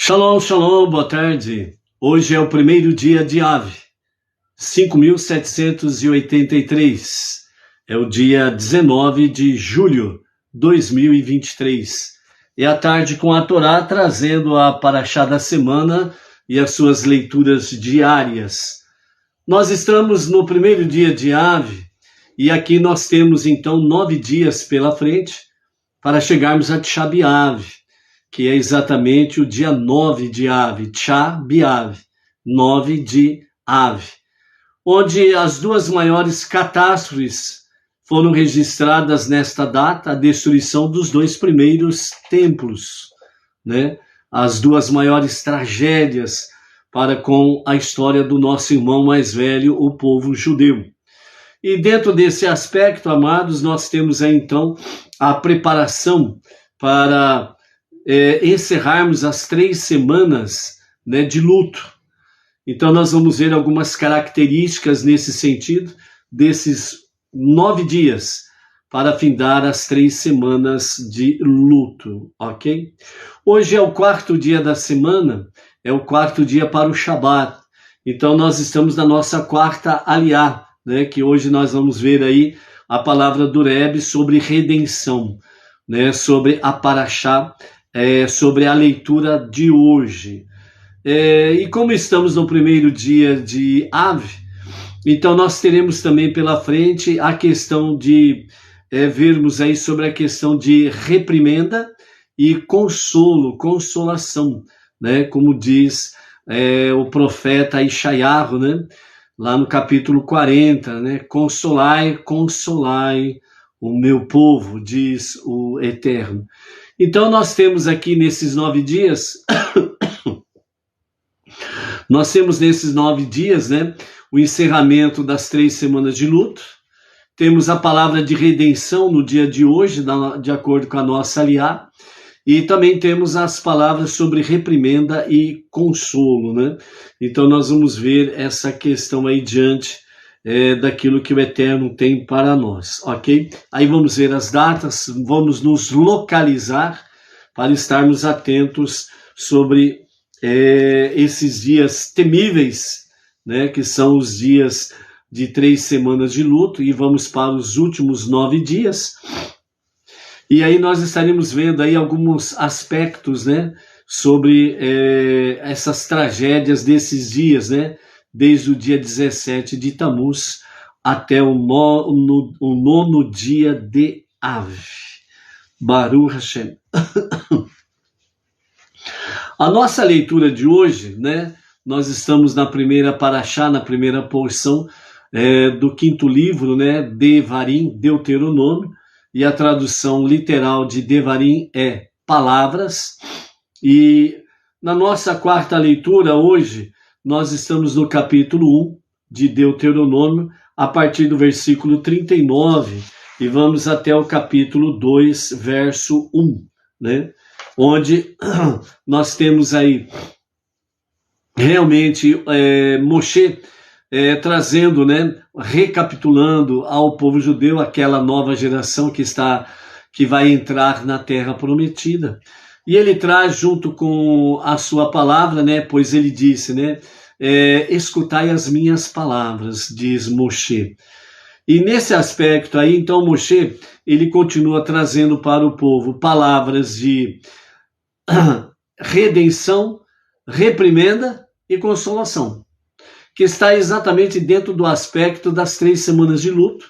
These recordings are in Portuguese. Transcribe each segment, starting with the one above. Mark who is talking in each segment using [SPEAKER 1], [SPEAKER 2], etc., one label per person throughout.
[SPEAKER 1] Shalom, shalom, boa tarde. Hoje é o primeiro dia de Av, 5.783. É o dia 19 de julho de 2023. É a tarde com a Torá trazendo a Parashá da semana e as suas leituras diárias. Nós estamos no primeiro dia de Av e aqui nós temos então 9 dias pela frente para chegarmos a Tisha B'Av, que é exatamente o dia 9 de Av, Tisha B'Av, 9 de Av, onde as duas maiores catástrofes foram registradas nesta data, a destruição dos 2 primeiros templos, né? As duas maiores tragédias para com a história do nosso irmão mais velho, o povo judeu. E dentro desse aspecto, amados, nós temos aí então a preparação para encerrarmos as 3 semanas, né, de luto. Então nós vamos ver algumas características nesse sentido, desses 9 dias, para findar as 3 semanas de luto, ok? Hoje é o 4º dia da semana, é o 4º dia para o Shabat. Então nós estamos na nossa 4ª Aliá, né, que hoje nós vamos ver aí a palavra do Rebbe sobre redenção, né, sobre a Parashá, sobre a leitura de hoje. E como estamos no primeiro dia de Av, então nós teremos também pela frente a questão de vermos aí sobre a questão de reprimenda e consolação, né, como diz o profeta Ishayahu, né, lá no capítulo 40, né, consolai o meu povo, diz o Eterno. Então nós temos aqui nesses 9 dias, né, o encerramento das 3 semanas de luto. Temos a palavra de redenção no dia de hoje, de acordo com a nossa aliá, e também temos as palavras sobre reprimenda e consolo, né? Então nós vamos ver essa questão aí diante daquilo que o Eterno tem para nós, ok? Aí vamos ver as datas, vamos nos localizar para estarmos atentos sobre esses dias temíveis, né, que são os dias de 3 semanas de luto, e vamos para os últimos 9 dias, e aí nós estaremos vendo aí alguns aspectos, né, sobre essas tragédias desses dias, né, desde o dia 17 de Tammuz até o 9º dia de Av. Baruch Hashem. A nossa leitura de hoje, né, nós estamos na primeira Parashá, na primeira porção do 5º livro, né, Devarim, Deuteronômio, e a tradução literal de Devarim é palavras. E na nossa 4ª leitura hoje, nós estamos no capítulo 1 de Deuteronômio, a partir do versículo 39, e vamos até o capítulo 2, verso 1, né? Onde nós temos aí realmente Moshe trazendo, né, recapitulando ao povo judeu, aquela nova geração que vai entrar na terra prometida. E ele traz junto com a sua palavra, né, pois ele disse, né, escutai as minhas palavras, diz Moshe. E nesse aspecto aí, então, Moshe, ele continua trazendo para o povo palavras de redenção, reprimenda e consolação, que está exatamente dentro do aspecto das 3 semanas de luto,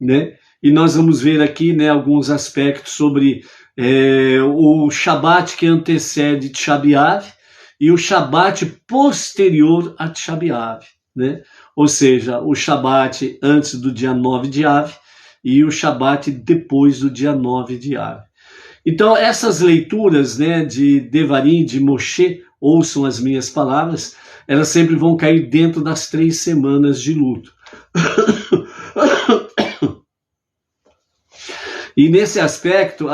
[SPEAKER 1] né? E nós vamos ver aqui, né, alguns aspectos sobre o Shabat que antecede Tisha B'Av e o Shabat posterior a Tisha B'Av, né? Ou seja, o Shabat antes do dia 9 de Av e o Shabat depois do dia 9 de Av. Então, essas leituras, né, de Devarim, de Moshe, ouçam as minhas palavras, elas sempre vão cair dentro das 3 semanas de luto. E nesse aspecto,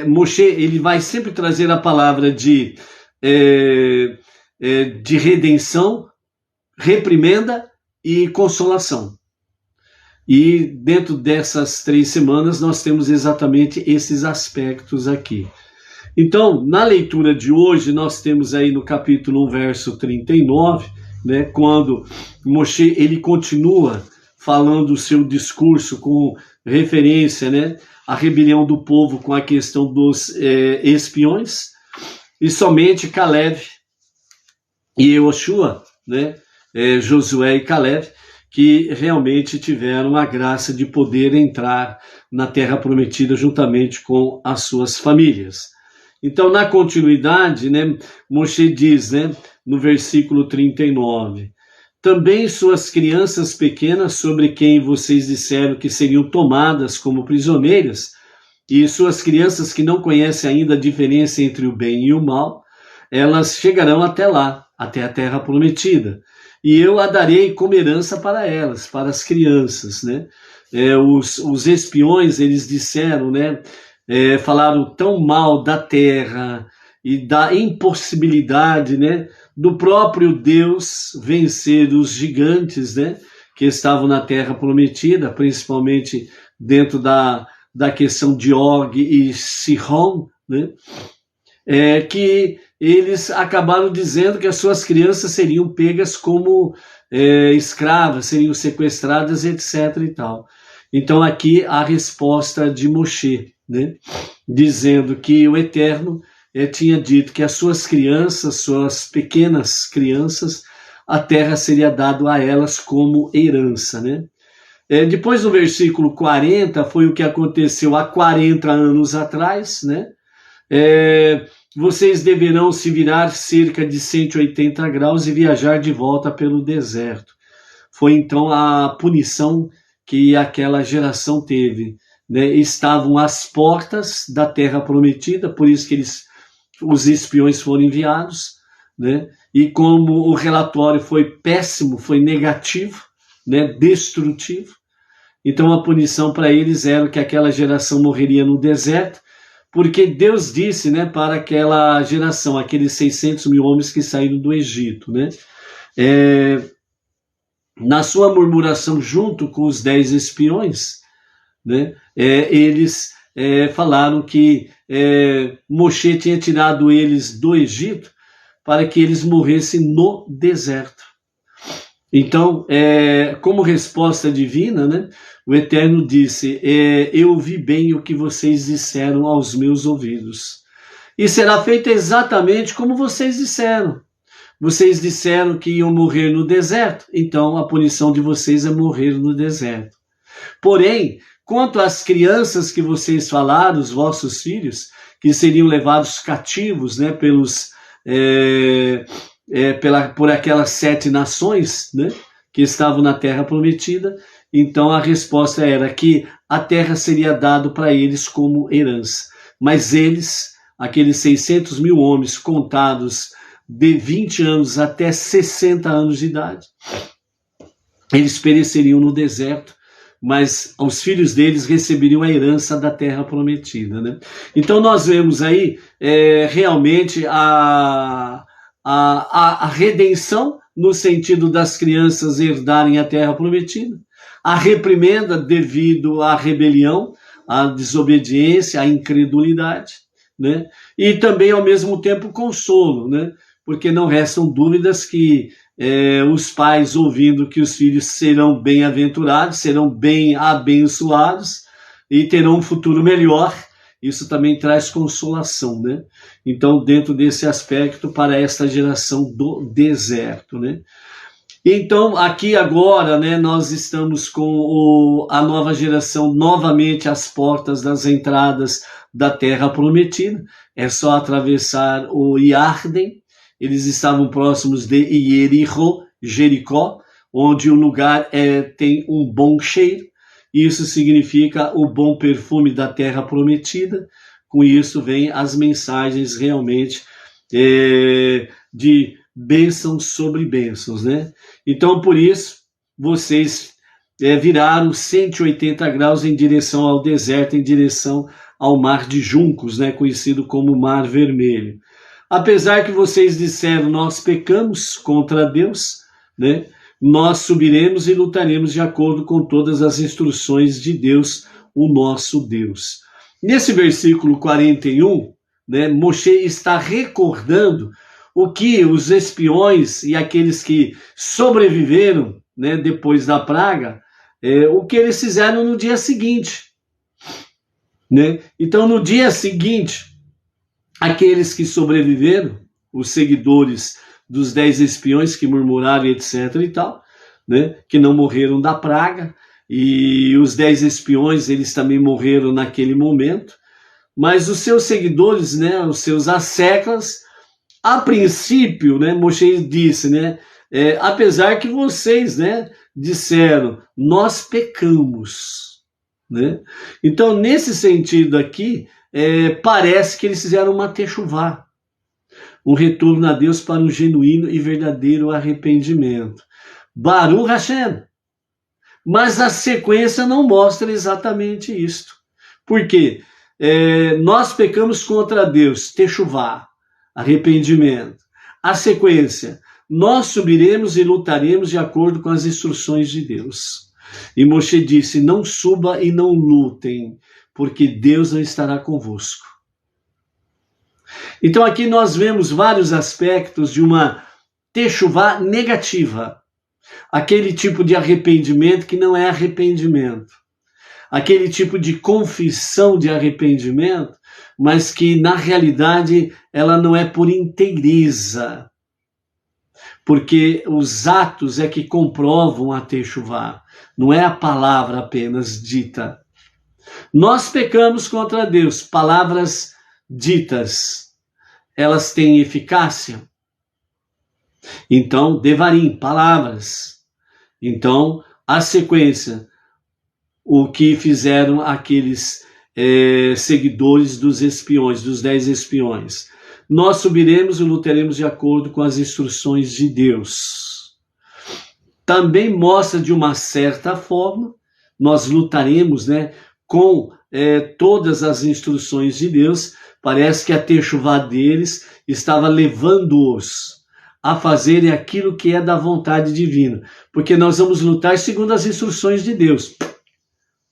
[SPEAKER 1] Moshe, ele vai sempre trazer a palavra de redenção, reprimenda e consolação. E dentro dessas 3 semanas nós temos exatamente esses aspectos aqui. Então, na leitura de hoje, nós temos aí no capítulo 1, verso 39, né, quando Moshe ele continua falando o seu discurso com referência, né, à rebelião do povo com a questão dos espiões, e somente Caleb e Yoshua, né, Josué e Caleb, que realmente tiveram a graça de poder entrar na Terra Prometida juntamente com as suas famílias. Então, na continuidade, né, Moshe diz, né, no versículo 39, também suas crianças pequenas, sobre quem vocês disseram que seriam tomadas como prisioneiras, e suas crianças que não conhecem ainda a diferença entre o bem e o mal, elas chegarão até lá, até a Terra Prometida. E eu a darei como herança para elas, para as crianças, né? Os espiões, eles disseram, né? Falaram tão mal da terra e da impossibilidade, né? Do próprio Deus vencer os gigantes, né? Que estavam na Terra Prometida, principalmente dentro da questão de Og e Sihon, né? Que eles acabaram dizendo que as suas crianças seriam pegas como escravas, seriam sequestradas, etc. e tal. Então aqui a resposta de Moshe, né, dizendo que o Eterno tinha dito que as suas crianças, suas pequenas crianças, a terra seria dada a elas como herança, né? Depois no versículo 40, foi o que aconteceu há 40 anos atrás, né? Vocês deverão se virar cerca de 180 graus e viajar de volta pelo deserto. Foi então a punição que aquela geração teve, né? Estavam às portas da Terra Prometida, por isso que os espiões foram enviados, né? E como o relatório foi péssimo, foi negativo, né? Destrutivo, então a punição para eles era que aquela geração morreria no deserto, porque Deus disse, né, para aquela geração, aqueles 600 mil homens que saíram do Egito, né, na sua murmuração junto com os 10 espiões, né, eles falaram que Moshe tinha tirado eles do Egito para que eles morressem no deserto. Então, como resposta divina, né, o Eterno disse, eu ouvi bem o que vocês disseram aos meus ouvidos. E será feito exatamente como vocês disseram. Vocês disseram que iam morrer no deserto, então a punição de vocês é morrer no deserto. Porém, quanto às crianças que vocês falaram, os vossos filhos, que seriam levados cativos, né, por aquelas 7 nações, né, que estavam na Terra Prometida, então a resposta era que a terra seria dada para eles como herança. Mas eles, aqueles 600 mil homens contados de 20 anos até 60 anos de idade, eles pereceriam no deserto, mas os filhos deles receberiam a herança da Terra Prometida, né? Então nós vemos aí realmente a redenção, no sentido das crianças herdarem a Terra Prometida, a reprimenda devido à rebelião, à desobediência, à incredulidade, né? E também, ao mesmo tempo, consolo, né? Porque não restam dúvidas que os pais, ouvindo que os filhos serão bem-aventurados, serão bem abençoados e terão um futuro melhor, isso também traz consolação, né? Então, dentro desse aspecto, para esta geração do deserto, né? Então, aqui agora, né, nós estamos com a nova geração novamente às portas das entradas da Terra Prometida. É só atravessar o Iarden. Eles estavam próximos de Jericó, onde o lugar tem um bom cheiro. Isso significa o bom perfume da Terra Prometida. Com isso vem as mensagens realmente de bênçãos sobre bênçãos, né? Então, por isso, vocês viraram 180 graus em direção ao deserto, em direção ao Mar de Juncos, né? Conhecido como Mar Vermelho. Apesar que vocês disseram, nós pecamos contra Deus, né? Nós subiremos e lutaremos de acordo com todas as instruções de Deus, o nosso Deus. Nesse versículo 41, né, Moshe está recordando o que os espiões e aqueles que sobreviveram, né, depois da praga, o que eles fizeram no dia seguinte. Né? Então, no dia seguinte, aqueles que sobreviveram, os seguidores dos 10 espiões que murmuraram, etc. e tal, né, que não morreram da praga, e os 10 espiões, eles também morreram naquele momento, mas os seus seguidores, né, os seus asseclas, a princípio, né, Moshe disse, né, apesar que vocês, né, disseram, nós pecamos, né? Então, nesse sentido aqui, parece que eles fizeram uma techuvá, um retorno a Deus para um genuíno e verdadeiro arrependimento. Baruch Hashem. Mas a sequência não mostra exatamente isto. Por quê? Nós pecamos contra Deus, techuvá, arrependimento. A sequência, nós subiremos e lutaremos de acordo com as instruções de Deus. E Moshe disse, não suba e não lutem, porque Deus não estará convosco. Então aqui nós vemos vários aspectos de uma techuvá negativa. Aquele tipo de arrependimento que não é arrependimento. Aquele tipo de confissão de arrependimento, mas que na realidade ela não é por inteireza. Porque os atos é que comprovam a techuvá, não é a palavra apenas dita. Nós pecamos contra Deus, palavras ditas, elas têm eficácia? Então, devarim, palavras. Então, a sequência, o que fizeram aqueles seguidores dos espiões, dos 10 espiões. Nós subiremos e lutaremos de acordo com as instruções de Deus. Também mostra de uma certa forma, nós lutaremos, né, com todas as instruções de Deus. Parece que a techuvá deles estava levando-os a fazerem aquilo que é da vontade divina. Porque nós vamos lutar segundo as instruções de Deus.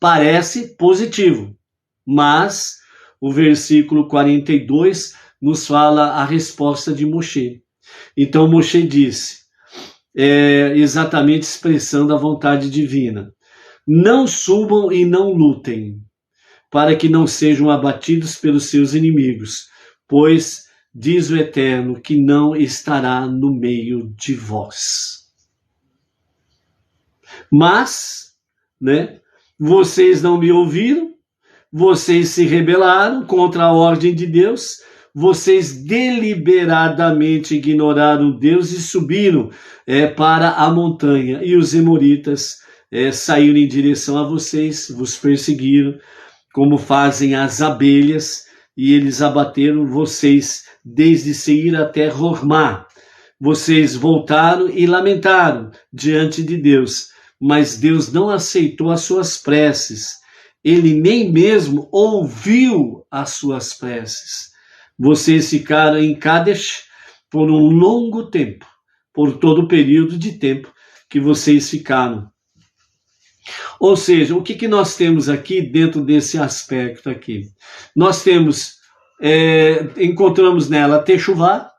[SPEAKER 1] Parece positivo, mas o versículo 42 nos fala a resposta de Moshe. Então Moshe disse, exatamente expressando a vontade divina, não subam e não lutem, para que não sejam abatidos pelos seus inimigos, pois diz o Eterno que não estará no meio de vós. Mas, né, vocês não me ouviram, vocês se rebelaram contra a ordem de Deus, vocês deliberadamente ignoraram Deus e subiram para a montanha, e os emoritas saíram em direção a vocês, vos perseguiram, como fazem as abelhas, e eles abateram vocês desde Seir até Hormá. Vocês voltaram e lamentaram diante de Deus, mas Deus não aceitou as suas preces. Ele nem mesmo ouviu as suas preces. Vocês ficaram em Kadesh por um longo tempo, por todo o período de tempo que vocês ficaram. Ou seja, o que nós temos aqui dentro desse aspecto aqui? Nós temos, encontramos nela techuvá,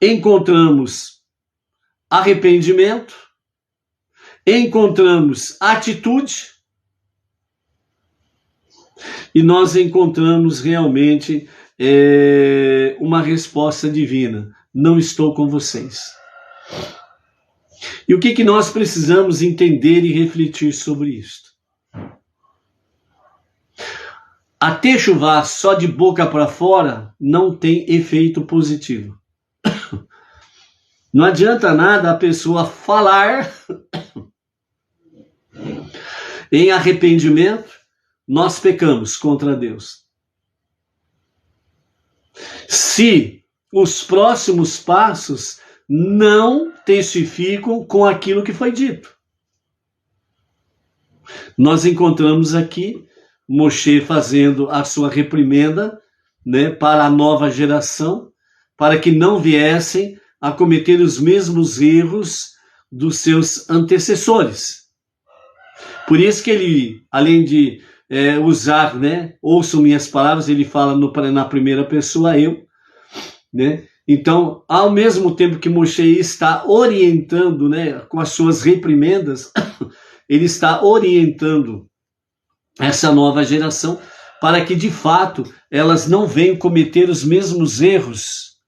[SPEAKER 1] encontramos arrependimento, encontramos atitude, e nós encontramos realmente uma resposta divina. Não estou com vocês. E o que nós precisamos entender e refletir sobre isto? A techuvá só de boca para fora não tem efeito positivo. Não adianta nada a pessoa falar em arrependimento, nós pecamos contra Deus. Se os próximos passos não testificam com aquilo que foi dito. Nós encontramos aqui Moshe fazendo a sua reprimenda, né, para a nova geração, para que não viessem a cometer os mesmos erros dos seus antecessores. Por isso que ele, além de usar, né? Ouçam minhas palavras, ele fala na primeira pessoa, eu, né? Então, ao mesmo tempo que Moshe está orientando, né, com as suas reprimendas, ele está orientando essa nova geração para que, de fato, elas não venham cometer os mesmos erros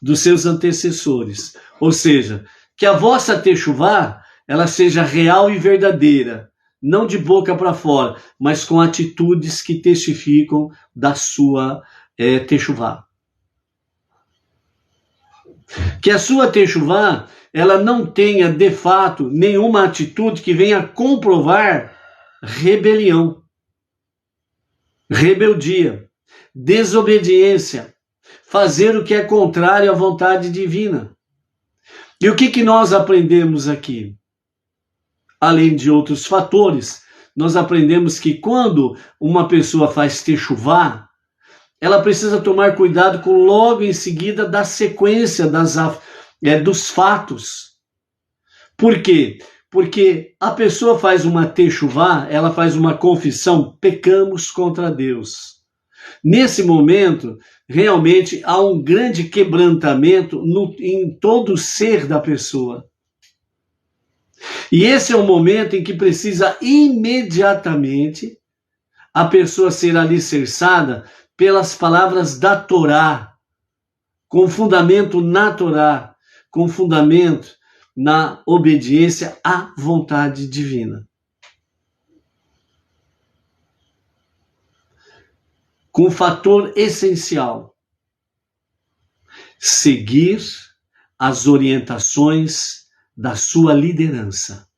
[SPEAKER 1] dos seus antecessores. Ou seja, que a vossa techuvá, ela seja real e verdadeira, não de boca para fora, mas com atitudes que testificam da sua techuvá. Que a sua techuvá, ela não tenha, de fato, nenhuma atitude que venha comprovar rebelião, rebeldia, desobediência, fazer o que é contrário à vontade divina. E o que nós aprendemos aqui? Além de outros fatores, nós aprendemos que quando uma pessoa faz techuvá, ela precisa tomar cuidado com logo em seguida da sequência dos fatos. Por quê? Porque a pessoa faz uma techuvá, ela faz uma confissão, pecamos contra Deus. Nesse momento, realmente há um grande quebrantamento em todo o ser da pessoa. E esse é o momento em que precisa imediatamente a pessoa ser alicerçada pelas palavras da Torá, com fundamento na Torá, com fundamento na obediência à vontade divina. Com um fator essencial: seguir as orientações da sua liderança.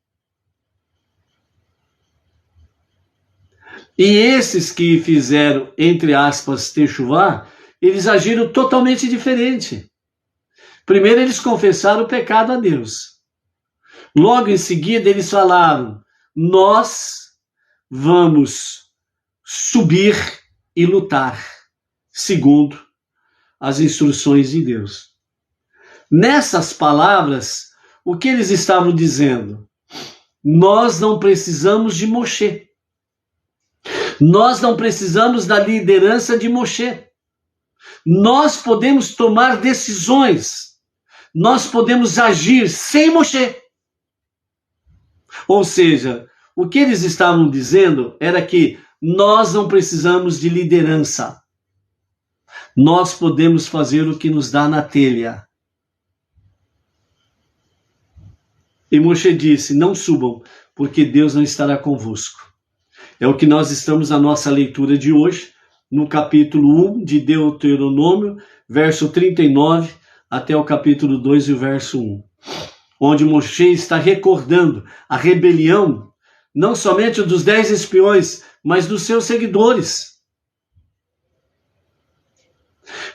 [SPEAKER 1] E esses que fizeram, entre aspas, techuvá, eles agiram totalmente diferente. Primeiro eles confessaram o pecado a Deus. Logo em seguida eles falaram: nós vamos subir e lutar, segundo as instruções de Deus. Nessas palavras, o que eles estavam dizendo? Nós não precisamos de Moshe. Nós não precisamos da liderança de Moshe. Nós podemos tomar decisões. Nós podemos agir sem Moshe. Ou seja, o que eles estavam dizendo era que nós não precisamos de liderança. Nós podemos fazer o que nos dá na telha. E Moshe disse: não subam, porque Deus não estará convosco. É o que nós estamos na nossa leitura de hoje, no capítulo 1 de Deuteronômio, verso 39, até o capítulo 2 e o verso 1. Onde Moshe está recordando a rebelião, não somente dos 10 espiões, mas dos seus seguidores.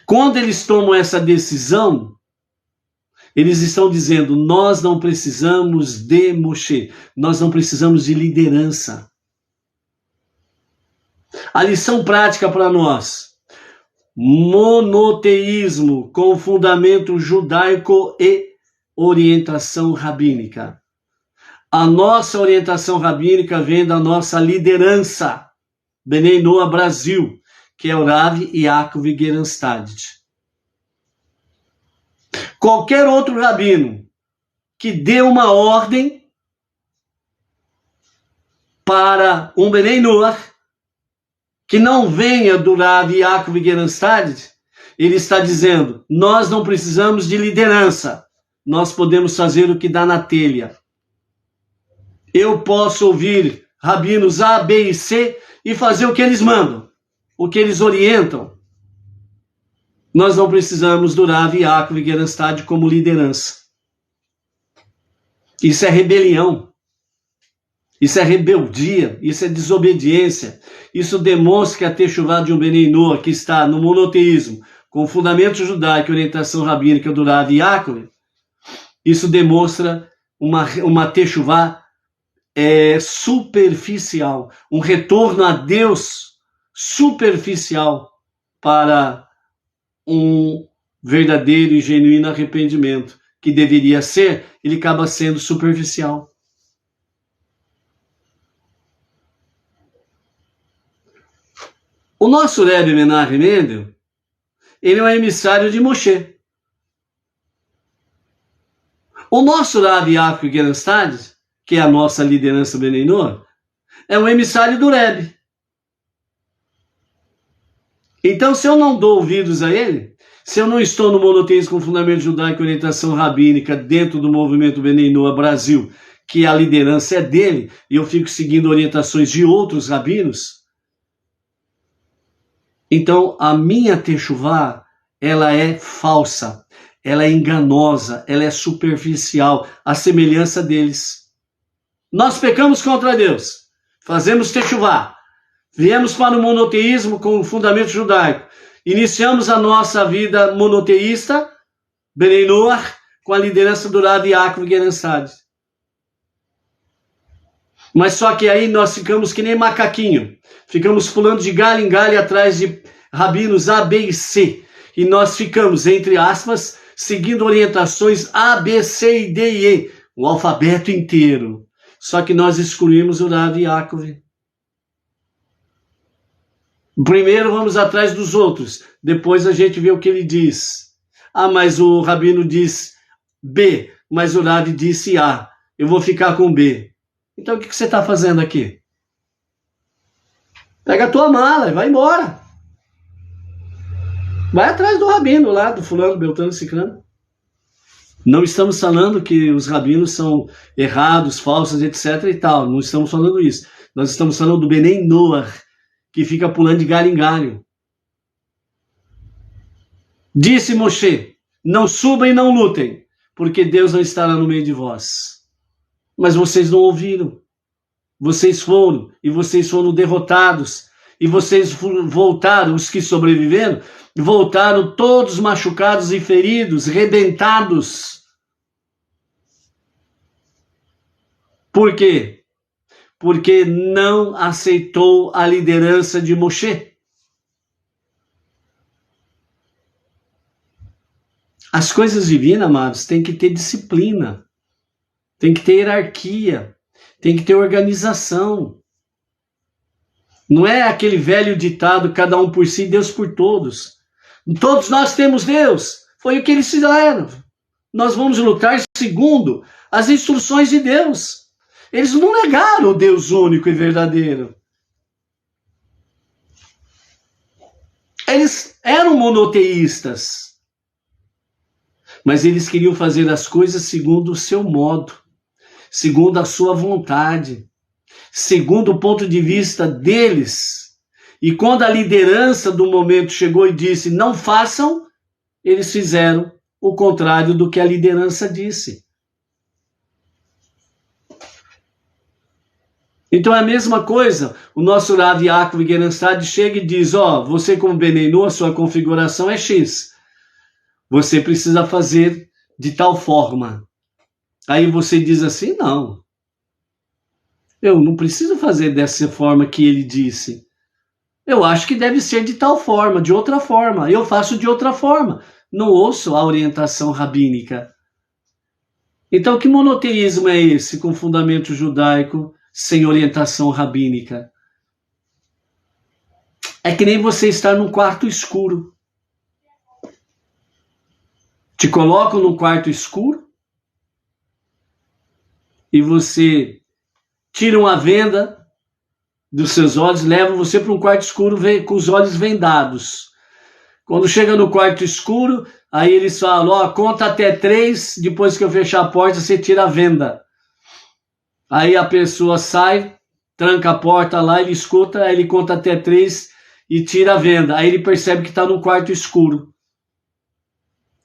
[SPEAKER 1] Quando eles tomam essa decisão, eles estão dizendo: nós não precisamos de Moshe, nós não precisamos de liderança. A lição prática para nós: monoteísmo com fundamento judaico e orientação rabínica. A nossa orientação rabínica vem da nossa liderança, Bnei Noa Brasil, que é o Rav Yaakov Gerenstad. Qualquer outro rabino que dê uma ordem para um Bnei Noa que não venha do Rav Yaakov Gerenstad, ele está dizendo: nós não precisamos de liderança, nós podemos fazer o que dá na telha. Eu posso ouvir rabinos A, B e C e fazer o que eles mandam, o que eles orientam. Nós não precisamos do Rav Yaakov Gerenstad como liderança. Isso é rebelião. Isso é rebeldia, isso é desobediência. Isso demonstra que a techuvá de um Bnei Noa, que está no monoteísmo, com fundamento judaico e orientação rabínica do Rav Yaakov, isso demonstra uma techuvá superficial, um retorno a Deus superficial para um verdadeiro e genuíno arrependimento, que deveria ser, ele acaba sendo superficial. O nosso Rebbe Menachem Mendel, ele é um emissário de Moshe. O nosso Rav Yaakov Gerenstad, que é a nossa liderança Bnei Noach, é um emissário do Rebbe. Então, se eu não dou ouvidos a ele, se eu não estou no monoteísmo com fundamento judaico e orientação rabínica dentro do movimento Bnei Noach Brasil, que a liderança é dele, e eu fico seguindo orientações de outros rabinos, então a minha techuvá, ela é falsa, ela é enganosa, ela é superficial, a semelhança deles. Nós pecamos contra Deus, fazemos techuvá, viemos para o monoteísmo com o fundamento judaico, iniciamos a nossa vida monoteísta, Bnei Noach, com a liderança do Rav Yaakov Gerenstad. Mas só que aí nós ficamos que nem macaquinho, ficamos pulando de galho em galho atrás de rabinos A, B e C, e nós ficamos, entre aspas, seguindo orientações A, B, C, D e E, o alfabeto inteiro. Só que nós excluímos o Rav Yaakov. Primeiro vamos atrás dos outros, depois a gente vê o que ele diz. Ah, mas o rabino diz B, mas o Rav disse A, eu vou ficar com B. Então o que você está fazendo aqui? Pega a tua mala e vai embora. Vai atrás do rabino lá, do fulano, beltrano, ciclano. Não estamos falando que os rabinos são errados, falsos, etc. e tal. Não estamos falando isso. Nós estamos falando do Bnei Noach, que fica pulando de galho em galho. Disse Moshe, não subam e não lutem, porque Deus não estará no meio de vós. Mas vocês não ouviram. Vocês foram, e vocês foram derrotados. E vocês voltaram, os que sobreviveram, voltaram todos machucados e feridos, rebentados. Por quê? Porque não aceitou a liderança de Moshe. As coisas divinas, amados, tem que ter disciplina. Tem que ter hierarquia, tem que ter organização. Não é aquele velho ditado, cada um por si, Deus por todos. Todos nós temos Deus. Foi o que eles fizeram. Nós vamos lutar segundo as instruções de Deus. Eles não negaram o Deus único e verdadeiro. Eles eram monoteístas. Mas eles queriam fazer as coisas segundo o seu modo, segundo a sua vontade, segundo o ponto de vista deles. E quando a liderança do momento chegou e disse, não façam, eles fizeram o contrário do que a liderança disse. Então é a mesma coisa, o nosso Rav Yaakov Gerenstad chega e diz, você como Bnei Noach, sua configuração é X. Você precisa fazer de tal forma. Aí você diz assim, não. Eu não preciso fazer dessa forma que ele disse. Eu acho que deve ser de tal forma, de outra forma. Eu faço de outra forma. Não ouço a orientação rabínica. Então, que monoteísmo é esse com fundamento judaico, sem orientação rabínica? É que nem você estar num quarto escuro. Te colocam num quarto escuro e você tira uma venda dos seus olhos, levam você para um quarto escuro com os olhos vendados. Quando chega no quarto escuro, aí eles falam, conta até 3, depois que eu fechar a porta, você tira a venda. Aí a pessoa sai, tranca a porta lá, ele escuta, aí ele conta até 3 e tira a venda. Aí ele percebe que está num quarto escuro.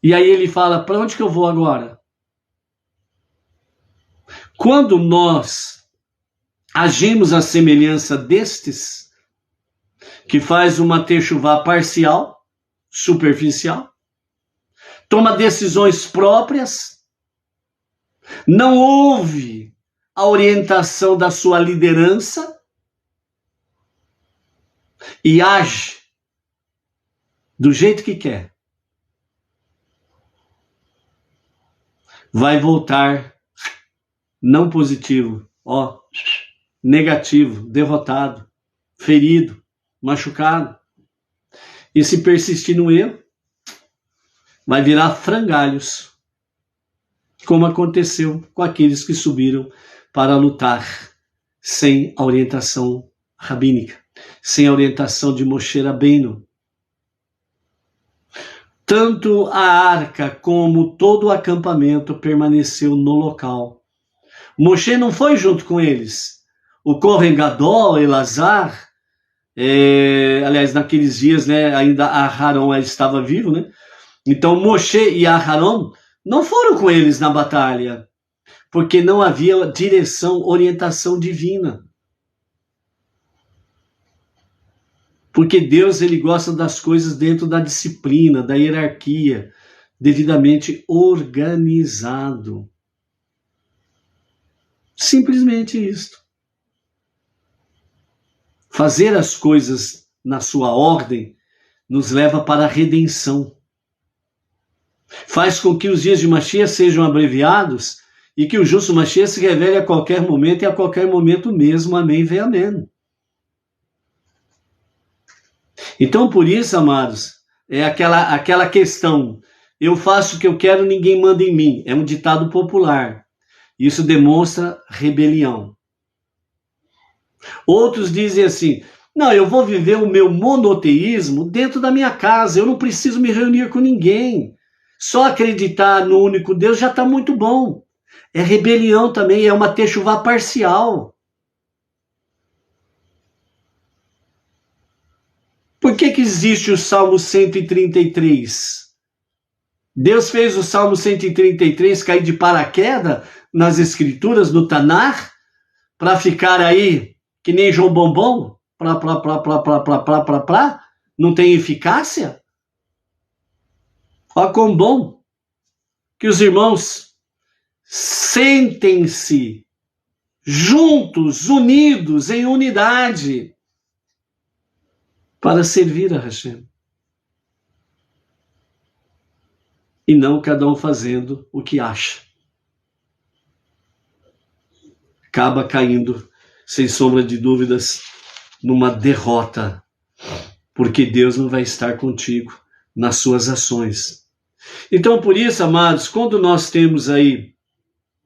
[SPEAKER 1] E aí ele fala, para onde que eu vou agora? Quando nós agimos à semelhança destes, que faz uma techuvá parcial, superficial, toma decisões próprias, não ouve a orientação da sua liderança e age do jeito que quer, vai voltar não positivo, negativo, derrotado, ferido, machucado, E se persistir no erro, vai virar frangalhos, como aconteceu com aqueles que subiram para lutar sem a orientação rabínica, sem a orientação de Moshe Rabbeinu. Tanto a arca como todo o acampamento permaneceu no local. Moshe não foi junto com eles. O Kohen Gadol, Elazar, aliás, naqueles dias, né, ainda Aharon estava vivo, né? Então Moshe e Aharon não foram com eles na batalha, porque não havia direção, orientação divina. Porque Deus, ele gosta das coisas dentro da disciplina, da hierarquia, devidamente organizado. Simplesmente isto. Fazer as coisas na sua ordem nos leva para a redenção. Faz com que os dias de Mashiach sejam abreviados e que o justo Mashiach se revele a qualquer momento e a qualquer momento mesmo. Amém, vem amém. Então, por isso, amados, é aquela questão, eu faço o que eu quero, ninguém manda em mim. É um ditado popular. Isso demonstra rebelião. Outros dizem assim, não, eu vou viver o meu monoteísmo dentro da minha casa, eu não preciso me reunir com ninguém. Só acreditar no único Deus já está muito bom. É rebelião também, é uma techuvá parcial. Por que existe o Salmo 133? Deus fez o Salmo 133 cair de paraquedas nas Escrituras, no Tanar, para ficar aí que nem João Bombom, não tem eficácia? Olha como bom que os irmãos sentem-se juntos, unidos, em unidade, para servir a Hashem. E não cada um fazendo o que acha. Acaba caindo, sem sombra de dúvidas, numa derrota, porque Deus não vai estar contigo nas suas ações. Então, por isso, amados, quando nós temos aí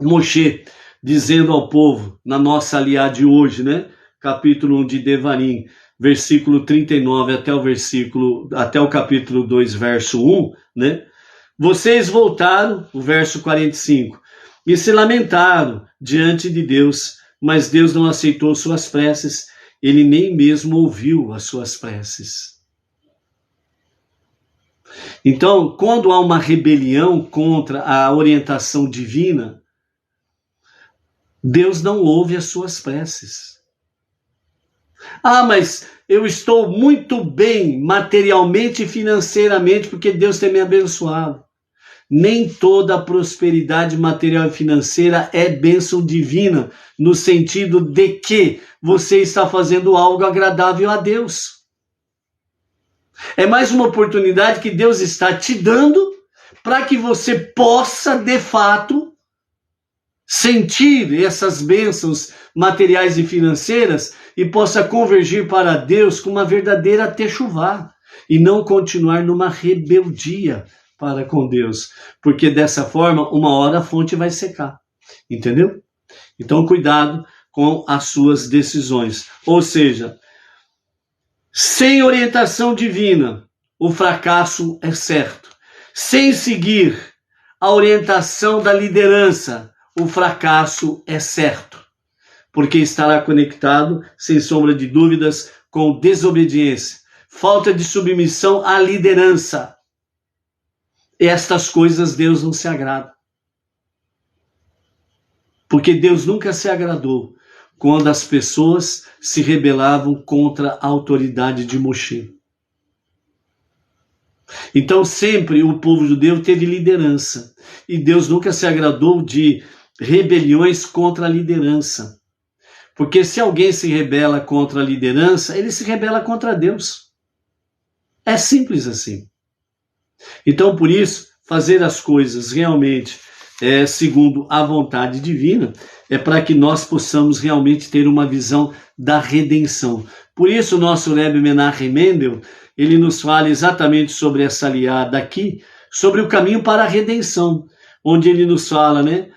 [SPEAKER 1] Moshe dizendo ao povo, na nossa aliá de hoje, né? Capítulo 1 de Devarim, versículo 39 até o capítulo 2, verso 1, né? Vocês voltaram, o verso 45, e se lamentaram diante de Deus, mas Deus não aceitou suas preces, ele nem mesmo ouviu as suas preces. Então, quando há uma rebelião contra a orientação divina, Deus não ouve as suas preces. Ah, mas eu estou muito bem materialmente e financeiramente porque Deus tem me abençoado. Nem toda a prosperidade material e financeira é bênção divina, no sentido de que você está fazendo algo agradável a Deus. É mais uma oportunidade que Deus está te dando para que você possa, de fato, sentir essas bênçãos materiais e financeiras e possa convergir para Deus com uma verdadeira techuvá e não continuar numa rebeldia para com Deus, porque dessa forma, uma hora a fonte vai secar, entendeu? Então, cuidado com as suas decisões. Ou seja, sem orientação divina, o fracasso é certo. Sem seguir a orientação da liderança, o fracasso é certo, porque estará conectado, sem sombra de dúvidas, com desobediência, falta de submissão à liderança. Estas coisas Deus não se agrada. Porque Deus nunca se agradou quando as pessoas se rebelavam contra a autoridade de Moshe. Então sempre o povo judeu teve liderança. E Deus nunca se agradou de rebeliões contra a liderança. Porque se alguém se rebela contra a liderança, ele se rebela contra Deus. É simples assim. Então, por isso, fazer as coisas realmente segundo a vontade divina, é para que nós possamos realmente ter uma visão da redenção. Por isso, o nosso Rebbe Menachem Mendel, ele nos fala exatamente sobre essa aliada aqui, sobre o caminho para a redenção, onde ele nos fala, né?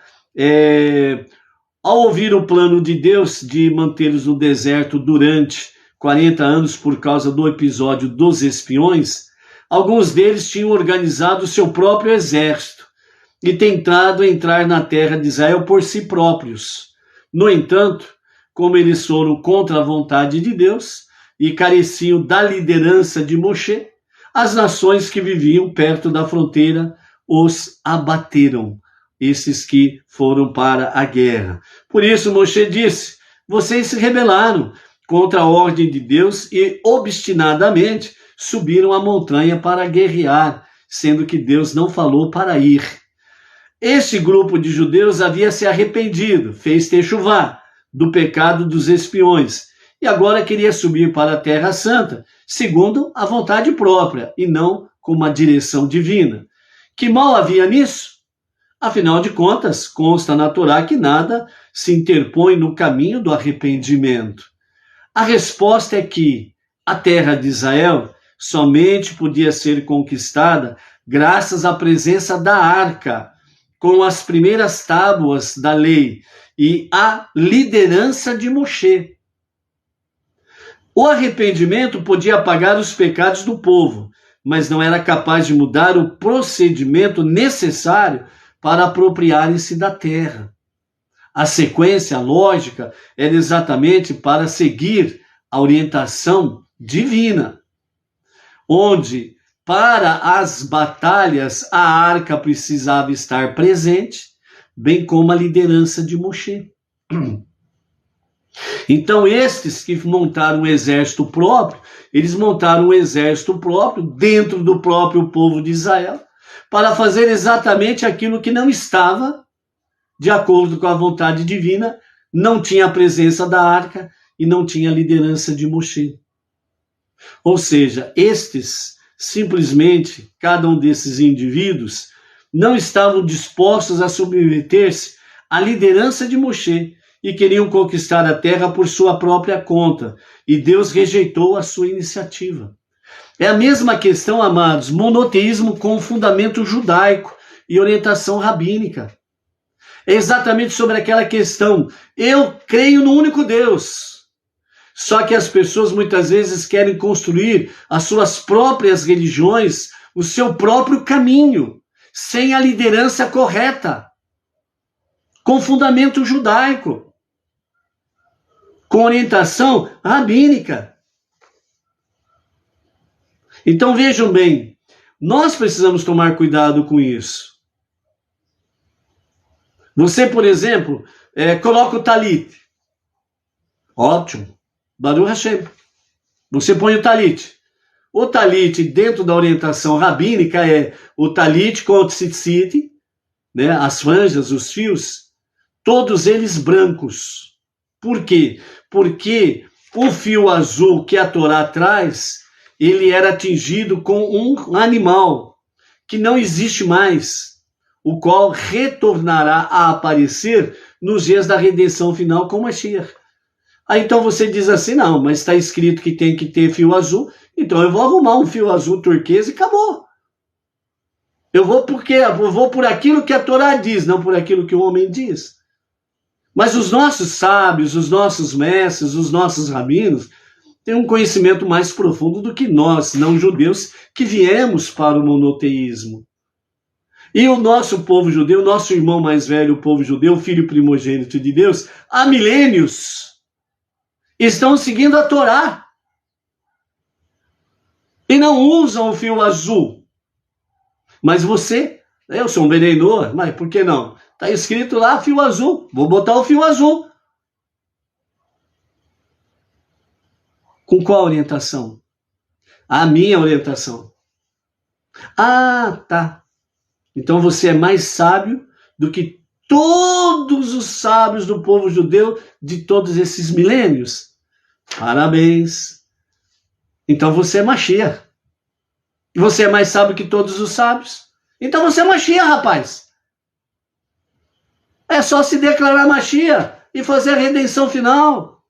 [SPEAKER 1] Ao ouvir o plano de Deus de mantê-los no deserto durante 40 anos por causa do episódio dos espiões, alguns deles tinham organizado o seu próprio exército e tentado entrar na terra de Israel por si próprios. No entanto, como eles foram contra a vontade de Deus e careciam da liderança de Moshe, as nações que viviam perto da fronteira os abateram, esses que foram para a guerra. Por isso Moshe disse: vocês se rebelaram contra a ordem de Deus e obstinadamente subiram a montanha para guerrear, sendo que Deus não falou para ir. Este grupo de judeus havia se arrependido, fez techuvá do pecado dos espiões, e agora queria subir para a Terra Santa, segundo a vontade própria, e não com uma direção divina. Que mal havia nisso? Afinal de contas, consta na Torá que nada se interpõe no caminho do arrependimento. A resposta é que a terra de Israel somente podia ser conquistada graças à presença da arca, com as primeiras tábuas da lei e a liderança de Moshe. O arrependimento podia apagar os pecados do povo, mas não era capaz de mudar o procedimento necessário para apropriarem-se da terra. A sequência lógica era exatamente para seguir a orientação divina, onde, para as batalhas, a arca precisava estar presente, bem como a liderança de Moshe. Então, estes que montaram um exército próprio, eles montaram um exército próprio dentro do próprio povo de Israel, para fazer exatamente aquilo que não estava de acordo com a vontade divina, não tinha a presença da arca e não tinha a liderança de Moshe. Ou seja, estes, simplesmente, cada um desses indivíduos, não estavam dispostos a submeter-se à liderança de Moshe e queriam conquistar a terra por sua própria conta, e Deus rejeitou a sua iniciativa. É a mesma questão, amados, monoteísmo com fundamento judaico e orientação rabínica. É exatamente sobre aquela questão: eu creio no único Deus. Só que as pessoas muitas vezes querem construir as suas próprias religiões, o seu próprio caminho, sem a liderança correta, com fundamento judaico, com orientação rabínica. Então vejam bem, nós precisamos tomar cuidado com isso. Você, por exemplo, coloca o talit. Ótimo. Baruch Hashem. Você põe o talit. O talit, dentro da orientação rabínica, é o talit com o tzitzit, né, as franjas, os fios, todos eles brancos. Por quê? Porque o fio azul que a Torá traz, ele era atingido com um animal que não existe mais, o qual retornará a aparecer nos dias da redenção final com Mashiach. Aí então você diz assim: não, mas está escrito que tem que ter fio azul, então eu vou arrumar um fio azul turquesa e acabou. Eu vou por aquilo que a Torá diz, não por aquilo que o homem diz. Mas os nossos sábios, os nossos mestres, os nossos rabinos têm um conhecimento mais profundo do que nós, não judeus, que viemos para o monoteísmo. E o nosso povo judeu, nosso irmão mais velho, o povo judeu, filho primogênito de Deus, há milênios, estão seguindo a Torá e não usam o fio azul. Mas você, eu sou um Beneinor, mas por que não? Está escrito lá fio azul, vou botar o fio azul. Com qual orientação? A minha orientação. Ah, tá. Então você é mais sábio do que todos os sábios do povo judeu de todos esses milênios. Parabéns. Então você é Mashiach. Você é mais sábio que todos os sábios. Então você é Mashiach, rapaz. É só se declarar Mashiach e fazer a redenção final.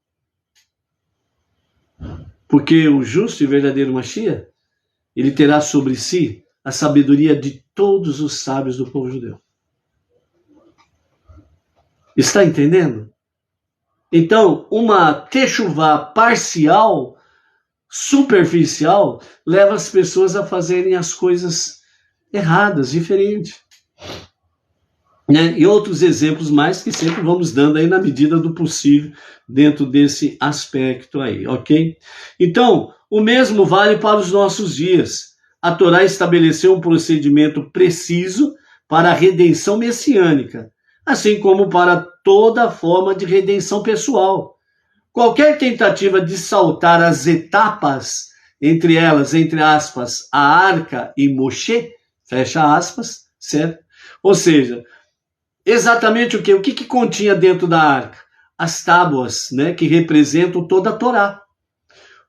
[SPEAKER 1] Porque o justo e verdadeiro Mashiach, ele terá sobre si a sabedoria de todos os sábios do povo judeu. Está entendendo? Então, uma techuvá parcial, superficial, leva as pessoas a fazerem as coisas erradas, diferentes. Né? E outros exemplos mais que sempre vamos dando aí na medida do possível dentro desse aspecto aí, ok? Então, o mesmo vale para os nossos dias. A Torá estabeleceu um procedimento preciso para a redenção messiânica, assim como para toda forma de redenção pessoal. Qualquer tentativa de saltar as etapas, entre elas, entre aspas, a arca e Moshe, fecha aspas, certo? Ou seja, exatamente o quê? O que continha dentro da arca? As tábuas, né, que representam toda a Torá.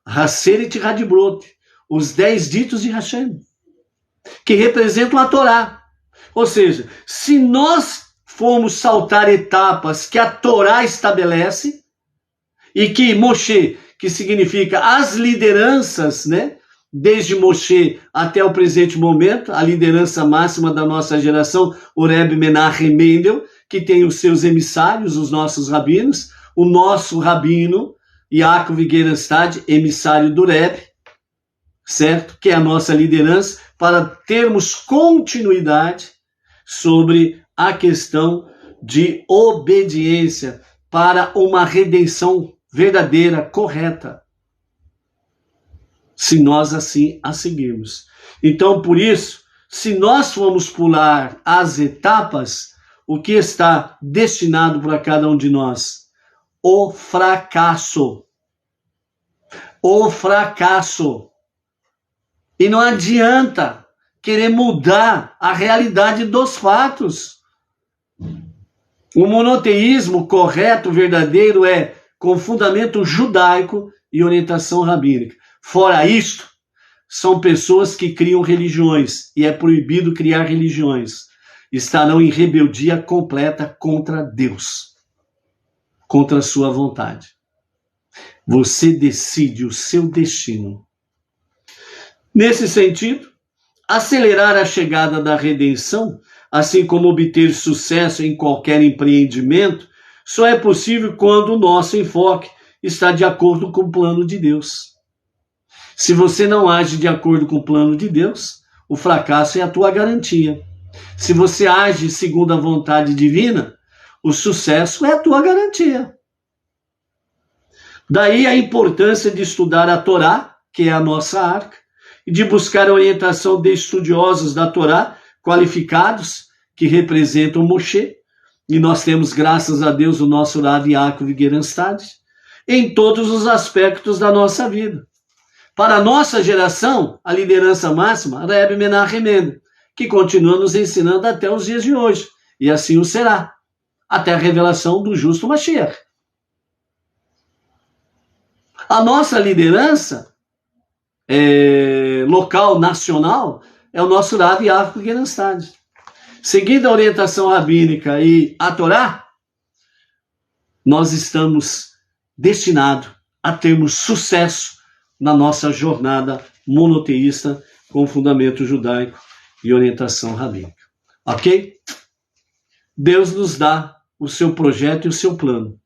[SPEAKER 1] Haseret Hadibrot, os 10 ditos de Hashem, que representam a Torá. Ou seja, se nós formos saltar etapas que a Torá estabelece, e que Moshe, que significa as lideranças, né, desde Moshe até o presente momento, a liderança máxima da nossa geração, o Rebbe Menachem Mendel, que tem os seus emissários, os nossos rabinos, o nosso rabino, Yaakov Gerenstad, emissário do Rebbe, certo? Que é a nossa liderança, para termos continuidade sobre a questão de obediência para uma redenção verdadeira, correta, se nós assim a seguirmos. Então, por isso, se nós formos pular as etapas, o que está destinado para cada um de nós? O fracasso. O fracasso. E não adianta querer mudar a realidade dos fatos. O monoteísmo correto, verdadeiro, é com fundamento judaico e orientação rabínica. Fora isto, são pessoas que criam religiões, e é proibido criar religiões. Estarão em rebeldia completa contra Deus, contra a sua vontade. Você decide o seu destino. Nesse sentido, acelerar a chegada da redenção, assim como obter sucesso em qualquer empreendimento, só é possível quando o nosso enfoque está de acordo com o plano de Deus. Se você não age de acordo com o plano de Deus, o fracasso é a tua garantia. Se você age segundo a vontade divina, o sucesso é a tua garantia. Daí a importância de estudar a Torá, que é a nossa arca, e de buscar a orientação de estudiosos da Torá, qualificados, que representam Moshe, e nós temos, graças a Deus, o nosso Rav Yaakov Gerenstad, em todos os aspectos da nossa vida. Para a nossa geração, a liderança máxima, Rebbe Menachem Mendel, que continua nos ensinando até os dias de hoje, e assim o será, até a revelação do justo Mashiach. A nossa liderança local, nacional, é o nosso Rav Yaakov Gerenstad. Seguindo a orientação rabínica e a Torá, nós estamos destinados a termos sucesso na nossa jornada monoteísta com fundamento judaico e orientação rabínica. Ok? Deus nos dá o seu projeto e o seu plano.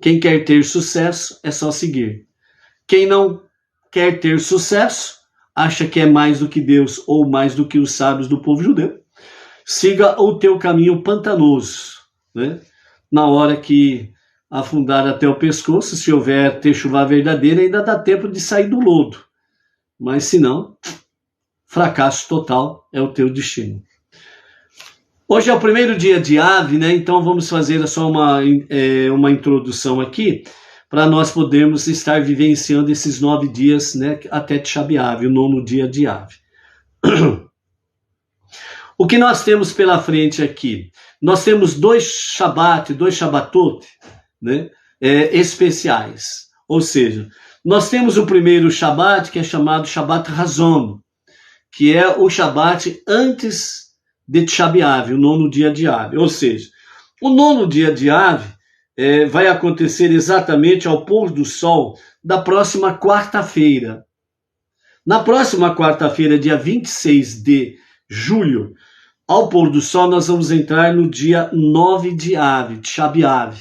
[SPEAKER 1] Quem quer ter sucesso é só seguir. Quem não quer ter sucesso, acha que é mais do que Deus ou mais do que os sábios do povo judeu, siga o teu caminho pantanoso, né? Na hora que afundar até o pescoço, se houver techuvá verdadeira, ainda dá tempo de sair do lodo. Mas se não, fracasso total é o teu destino. Hoje é o primeiro dia de Ave, né? Então vamos fazer só uma introdução aqui, para nós podermos estar vivenciando esses 9 dias, né? Até Tisha B'Av, o 9º dia de Ave. O que nós temos pela frente aqui? Nós temos 2 Shabbatot, né, especiais. Ou seja, nós temos o primeiro Shabbat, que é chamado Shabbat Hazon, que é o Shabbat antes de Tisha B'Av, o 9º dia de Av. Ou seja, O 9º dia de Av vai acontecer exatamente ao pôr do sol da próxima quarta-feira. Na próxima quarta-feira, dia 26 de julho, ao pôr do sol, nós vamos entrar no dia 9 de Av, Tisha B'Av.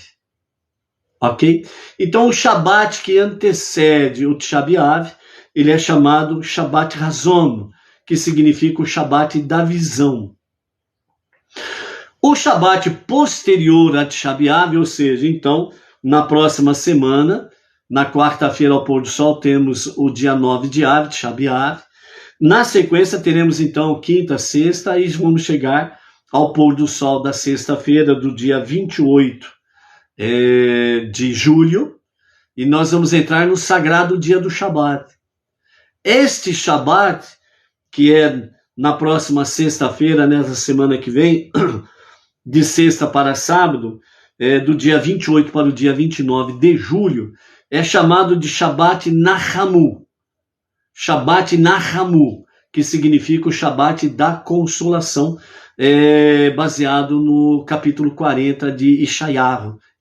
[SPEAKER 1] Ok? Então, o Shabat que antecede o Tisha B'Av, ele é chamado Shabat Hazon, que significa o Shabat da visão. O Shabat posterior a Tisha B'Av, ou seja, então, na próxima semana, na quarta-feira ao pôr do sol, temos o dia 9 de Av, Tisha B'Av. Na sequência, teremos então quinta, sexta, e vamos chegar ao pôr do sol da sexta-feira, do dia 28 de julho, e nós vamos entrar no sagrado dia do Shabat. Este Shabat, que é na próxima sexta-feira, nessa semana que vem, de sexta para sábado, do dia 28 para o dia 29 de julho, é chamado de Shabat Nahamu. Shabat Nahamu, que significa o Shabat da consolação, baseado no capítulo 40 de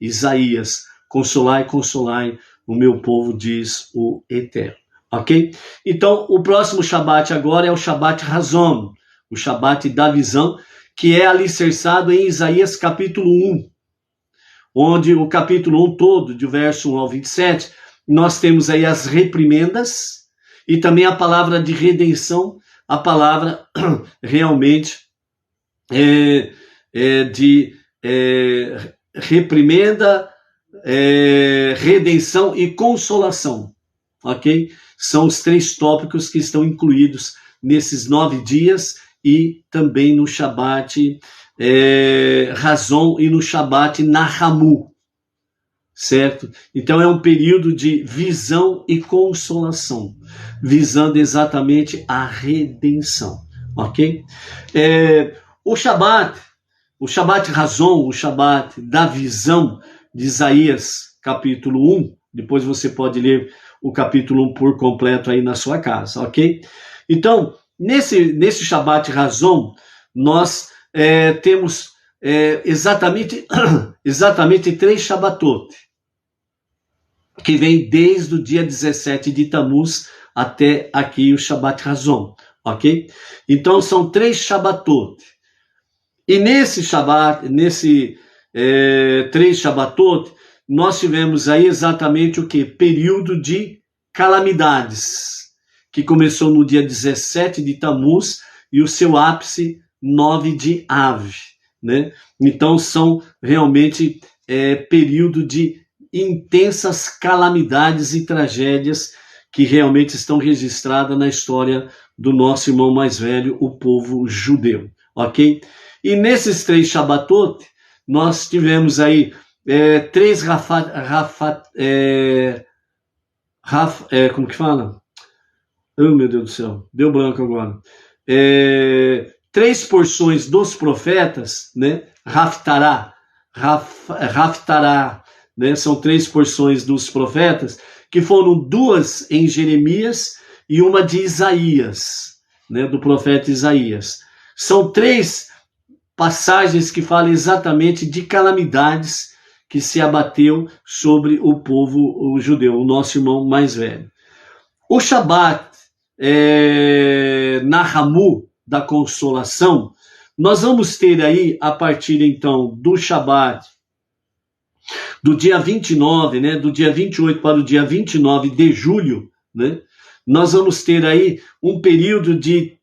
[SPEAKER 1] Isaías. Consolai, consolai o meu povo, diz o Eterno. Ok? Então, o próximo Shabat agora é o Shabat Hazon, o Shabat da visão, que é alicerçado em Isaías capítulo 1, onde o capítulo 1 todo, de verso 1 ao 27, nós temos aí as reprimendas, e também a palavra de redenção, a palavra realmente de reprimenda, redenção e consolação, ok? São os 3 tópicos que estão incluídos nesses 9 dias e também no Shabat Razon e no Shabat Nahamu, certo? Então é um período de visão e consolação, visando exatamente a redenção, ok? O Shabat Razon, o Shabat da visão de Isaías, capítulo 1, depois você pode ler o capítulo 1 por completo aí na sua casa, ok? Então, nesse Shabat Razon, nós temos exatamente 3 Shabatot, que vem desde o dia 17 de Tammuz até aqui o Shabat Razon, ok? Então são 3 Shabatot. E nesse 3 Shabatot, nós tivemos aí exatamente o que? Período de calamidades, que começou no dia 17 de Tammuz e o seu ápice 9 de Av, né? Então são realmente período de intensas calamidades e tragédias que realmente estão registradas na história do nosso irmão mais velho, o povo judeu, ok? E nesses 3 Shabatot, nós tivemos aí 3 como que fala? Oh, meu Deus do céu, deu branco agora. 3 porções dos profetas, né? Haftarah, né? São 3 porções dos profetas, que foram 2 em Jeremias e uma de Isaías, né? Do profeta Isaías. São 3 passagens que falam exatamente de calamidades que se abateu sobre o povo judeu, o nosso irmão mais velho. O Shabat Nahamu, da consolação, nós vamos ter aí, a partir então do Shabat, do dia 29, né, do dia 28 para o dia 29 de julho, né, nós vamos ter aí um período de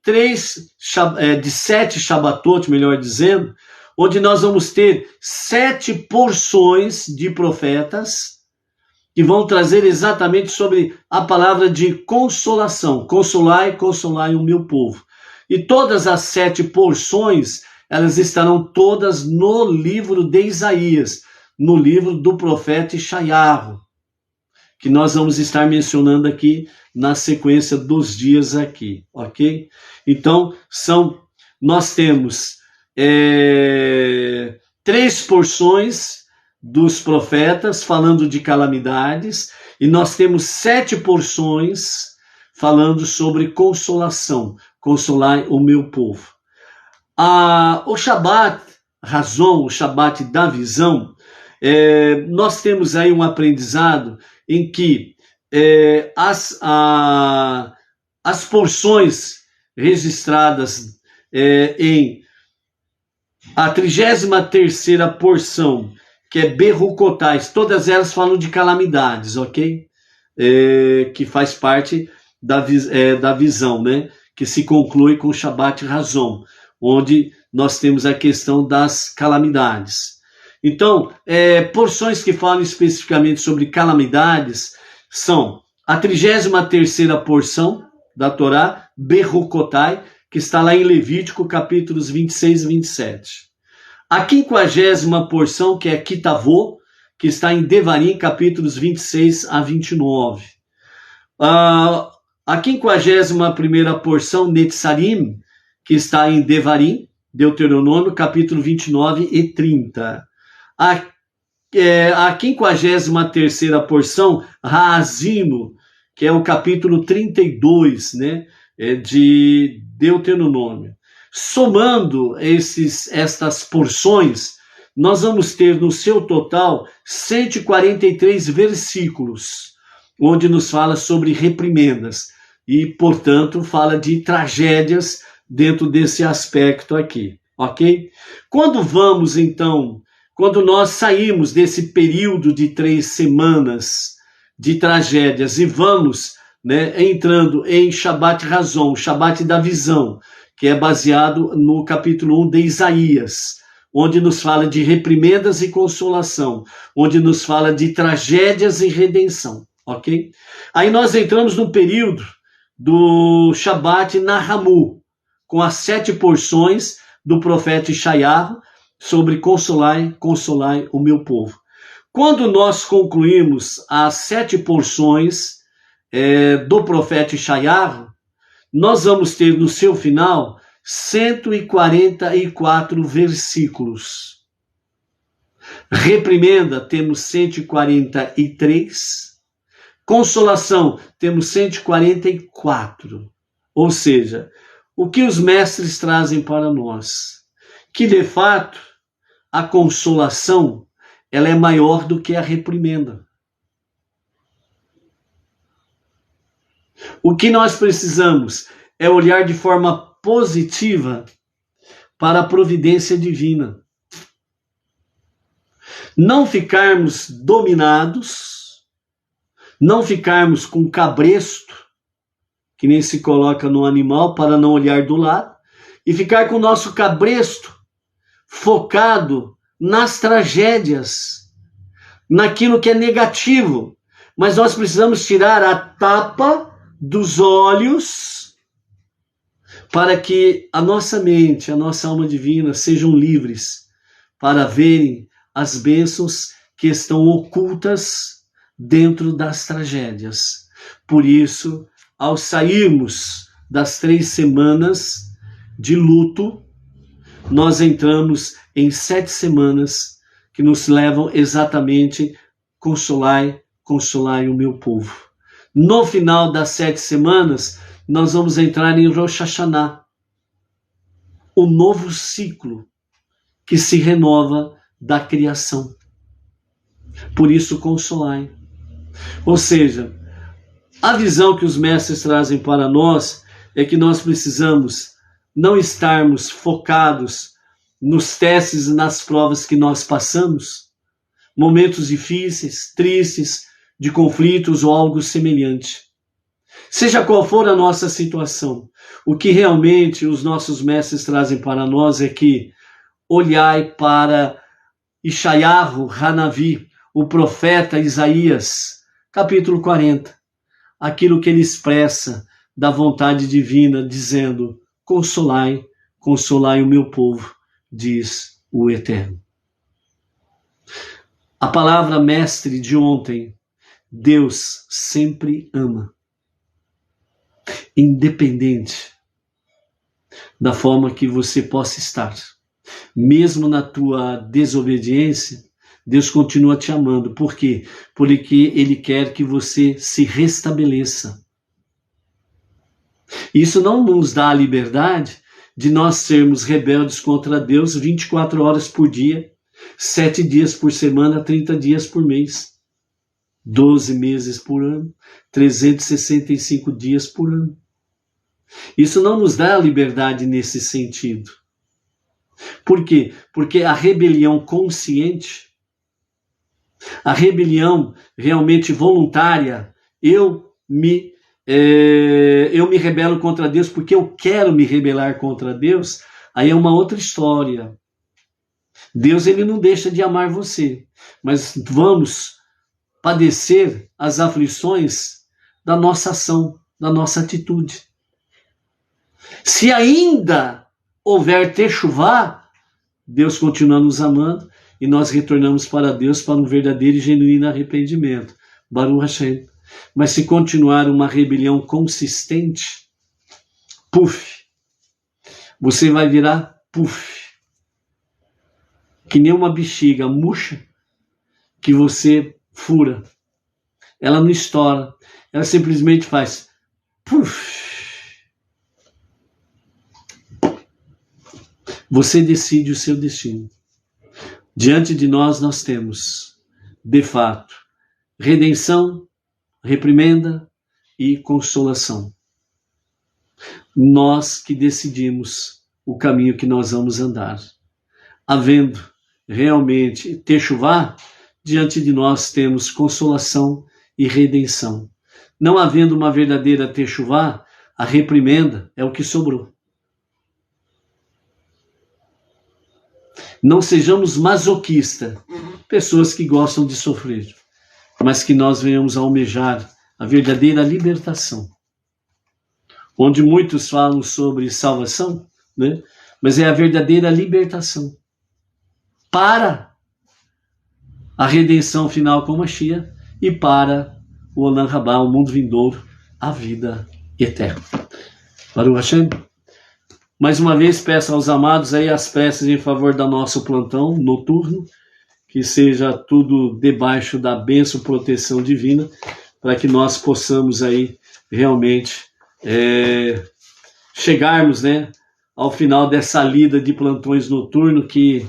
[SPEAKER 1] 7 Shabatot, melhor dizendo, onde nós vamos ter 7 porções de profetas que vão trazer exatamente sobre a palavra de consolação. Consolai, consolai o meu povo. E todas as 7 porções, elas estarão todas no livro de Isaías, no livro do profeta Ishayahu, que nós vamos estar mencionando aqui na sequência dos dias aqui, ok? Então, nós temos 3 porções dos profetas falando de calamidades, e nós temos 7 porções falando sobre consolação. Consolai o meu povo. O Shabat Razon, o Shabat da visão, nós temos aí um aprendizado em que as porções registradas em a 33ª porção, que é Berrucotais, todas elas falam de calamidades, ok? Que faz parte da visão, né? Que se conclui com o Shabat Razon, onde nós temos a questão das calamidades. Então, porções que falam especificamente sobre calamidades são a 33ª porção da Torá, Berrucotai, que está lá em Levítico, capítulos 26 e 27. A 50ª porção, que é Kitavô, que está em Devarim, capítulos 26 a 29. A 51ª porção, Netzarim, que está em Devarim, Deuteronômio, capítulo 29 e 30. A 53ª porção, Raazino, que é o capítulo 32, né, de Deuteronômio. Somando estas porções, nós vamos ter no seu total 143 versículos, onde nos fala sobre reprimendas e, portanto, fala de tragédias dentro desse aspecto aqui, ok? Quando nós saímos desse período de 3 semanas de tragédias e vamos, né, entrando em Shabat Razon, Shabat da visão, que é baseado no capítulo 1 de Isaías, onde nos fala de reprimendas e consolação, onde nos fala de tragédias e redenção, ok? Aí nós entramos no período do Shabat Nahamu, com as 7 porções do profeta Ishaiah sobre consolai, consolai o meu povo. Quando nós concluímos as 7 porções do profeta Ishaiah, nós vamos ter no seu final 144 versículos. Reprimenda, temos 143. Consolação, temos 144. Ou seja, o que os mestres trazem para nós? Que, de fato, a consolação ela é maior do que a reprimenda. O que nós precisamos é olhar de forma positiva para a providência divina. Não ficarmos dominados, não ficarmos com cabresto, que nem se coloca no animal para não olhar do lado, e ficar com o nosso cabresto focado nas tragédias, naquilo que é negativo. Mas nós precisamos tirar a tapa dos olhos para que a nossa mente, a nossa alma divina sejam livres para verem as bênçãos que estão ocultas dentro das tragédias. Por isso, ao sairmos das 3 semanas de luto, nós entramos em 7 semanas que nos levam exatamente consolai, consolai o meu povo. No final das 7 semanas, nós vamos entrar em Rosh Hashanah, o novo ciclo que se renova da criação. Por isso, consolai. Ou seja, a visão que os mestres trazem para nós é que nós precisamos não estarmos focados nos testes e nas provas que nós passamos, momentos difíceis, tristes, de conflitos ou algo semelhante. Seja qual for a nossa situação, o que realmente os nossos mestres trazem para nós é que olhai para Ishayahu Hanavi, o profeta Isaías, capítulo 40, aquilo que ele expressa da vontade divina, dizendo: consolai, consolai o meu povo, diz o Eterno. A palavra mestre de ontem, Deus sempre ama, independente da forma que você possa estar. Mesmo na tua desobediência, Deus continua te amando. Por quê? Porque Ele quer que você se restabeleça. Isso não nos dá a liberdade de nós sermos rebeldes contra Deus 24 horas por dia, 7 dias por semana, 30 dias por mês, 12 meses por ano, 365 dias por ano. Isso não nos dá liberdade nesse sentido. Por quê? Porque a rebelião consciente, a rebelião realmente voluntária, eu me rebelo contra Deus porque eu quero me rebelar contra Deus, aí é uma outra história. Deus, ele não deixa de amar você, mas vamos padecer as aflições da nossa ação, da nossa atitude. Se ainda houver techuvá, Deus continua nos amando e nós retornamos para Deus para um verdadeiro e genuíno arrependimento. Baruch Hashem. Mas se continuar uma rebelião consistente, puf, você vai virar puf, que nem uma bexiga murcha que você fura. Ela não estoura, ela simplesmente faz puf. Você decide o seu destino. Diante de nós temos, de fato, redenção, reprimenda e consolação. Nós que decidimos o caminho que nós vamos andar. Havendo realmente techuvá, diante de nós temos consolação e redenção. Não havendo uma verdadeira techuvá, a reprimenda é o que sobrou. Não sejamos masoquistas, pessoas que gostam de sofrer, mas que nós venhamos a almejar a verdadeira libertação. Onde muitos falam sobre salvação, né? Mas é a verdadeira libertação para a redenção final com Mashiach e para o Olam Rabá, o mundo vindouro, a vida eterna. Baruch Hashem. Mais uma vez peço aos amados aí as preces em favor do nosso plantão noturno, que seja tudo debaixo da bênção e proteção divina, para que nós possamos aí realmente chegarmos, né, ao final dessa lida de plantões noturnos, que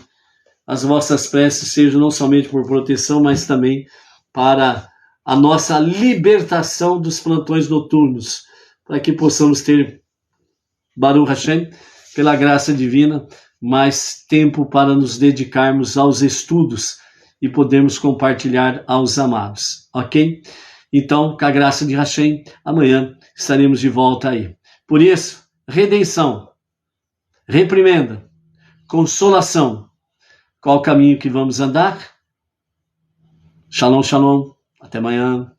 [SPEAKER 1] as vossas preces sejam não somente por proteção, mas também para a nossa libertação dos plantões noturnos, para que possamos ter, Baruch Hashem, pela graça divina, mais tempo para nos dedicarmos aos estudos e podermos compartilhar aos amados, ok? Então, com a graça de Hashem, amanhã estaremos de volta aí. Por isso, redenção, reprimenda, consolação. Qual o caminho que vamos andar? Shalom, shalom. Até amanhã.